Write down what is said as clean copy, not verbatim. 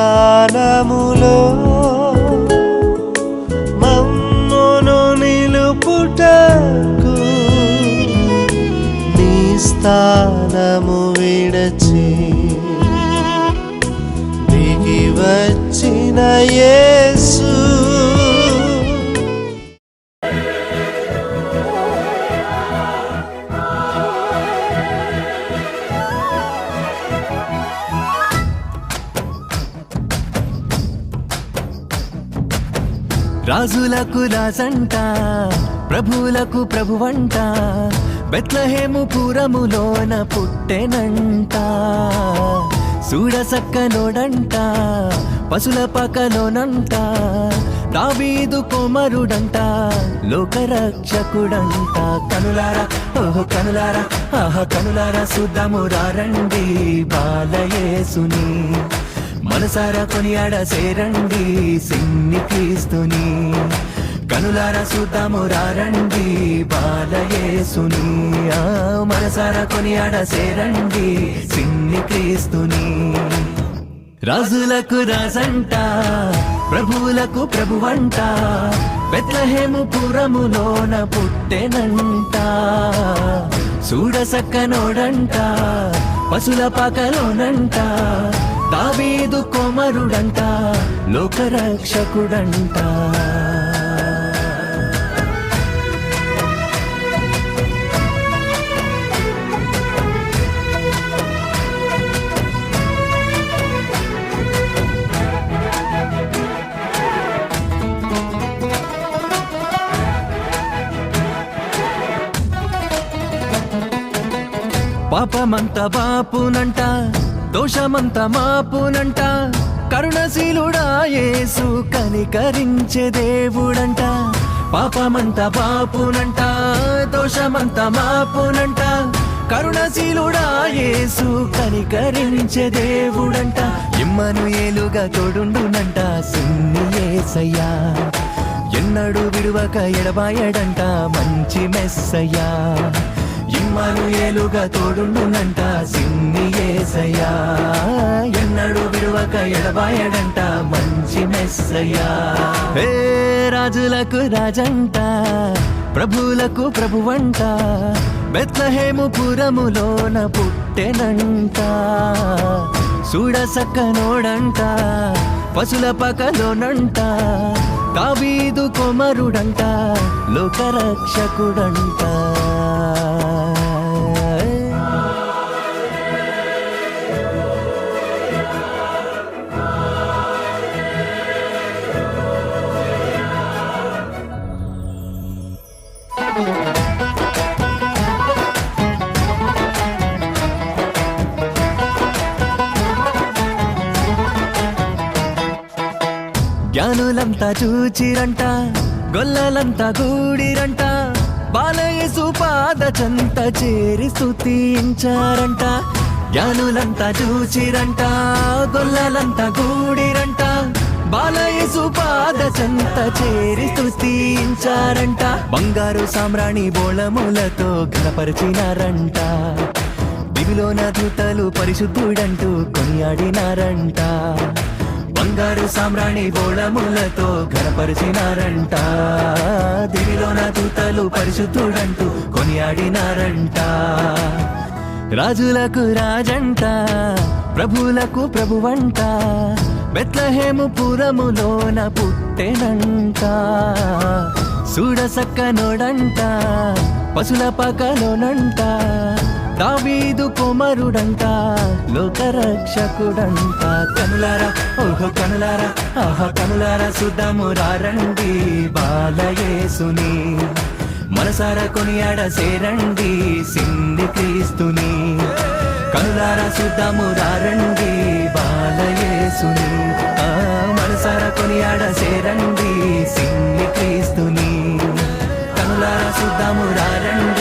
స్థానములో మమ్మును నిలుపుటకు నీ స్థానము విడచి దిగి వచ్చిన యేసు రాజులకు రాజంట ప్రభువులకు ప్రభువంట బెత్లెహేము పురములోన పుట్టెనంట చూడసక్కనోడంట పశుల పకలోనంట దావీదు కుమారుడంట లోకరక్షకుడంట కనులారా ఓహో కనులారా ఆహా కనులారా చూద్దాము రండి బాలయేసుని మనసారా కొనియాడ సేరండి సిన్ని క్రీస్తుని కనులారా చూద్దాము రండి బాలయేసుని మనసారా కొనియాడ సేరండి సిన్ని క్రీస్తుని రాజులకు రాజంట ప్రభువులకు ప్రభువంట బెత్లెహేము పురములోన పుట్టెనంట చూడసక్కనోడంట పశుల పాకలోనంట దావీదు కుమారుడంట లోకరక్షకుడంట పాపమంత బాపునంట దోషమంత మాపునంట కరుణశీలుడా యేసు కనికరించే దేవుడంట పాపమంత బాపునంట దోషమంత మాపునంట కరుణశీలుడా యేసు కనికరించే దేవుడంట ఇమ్మనుయేలుగా తోడుండునంట సిన్ని యేసయ్యా ఎన్నడూ విడువక ఎడబాయడంట మంచి మెస్సయ్యా ఇమ్మనుయేలుగా తోడుండునంట సిన్ని యేసయ్యా ఎన్నడూ విడువక ఎడబాయడంట మంచి మెస్సయ్యా హే రాజులకు రాజంట ప్రభువులకు ప్రభువంట బెత్లెహేము పురములోన పుట్టెనంట చూడసక్కనోడంట పశుల పకలోనంట దావీదు కుమారుడంట లోకరక్షకుడంట జ్ఞానులంతా చూచిరంట గొల్లలంతా గూడిరంట బాలయేసు పాద చెంత చేరి స్తుతించారంట జ్ఞానులంతా చూచిరంట గొల్లలంతా గూడిరంట బాలయేసు పాద చెంత చేరి స్తుతించారంట బంగారు సామ్రాణి బోళములతో ఘనపరిచినారంట దివిలోన దూతలు పరిశుద్ధుడంటూ కొనియాడినారంట బంగారు సామ్రాణి బోళములతో ఘనపరిచినారంట దివిలోన దూతలు పరిశుద్ధుడంటూ కొనియాడినారంట రాజులకు రాజంట ప్రభువులకు ప్రభువంట బెత్లెహేము పురములోన పుట్టెనంట చూడసక్కనోడంట పశుల పాకలోనంట దావీదు కుమారుడంట లోకరక్షకుడంట కనులారా ఓహో కనులారా ఆహా కనులారా చూద్దాము రండి బాలయేసుని మనసారా కొనియాడ సేరండి సిన్ని క్రీస్తుని కనులారా చూద్దాము రండి బాలయేసుని మనసారా కొనియాడ సేరండి సిన్ని క్రీస్తుని కనులారా చూద్దాము రండి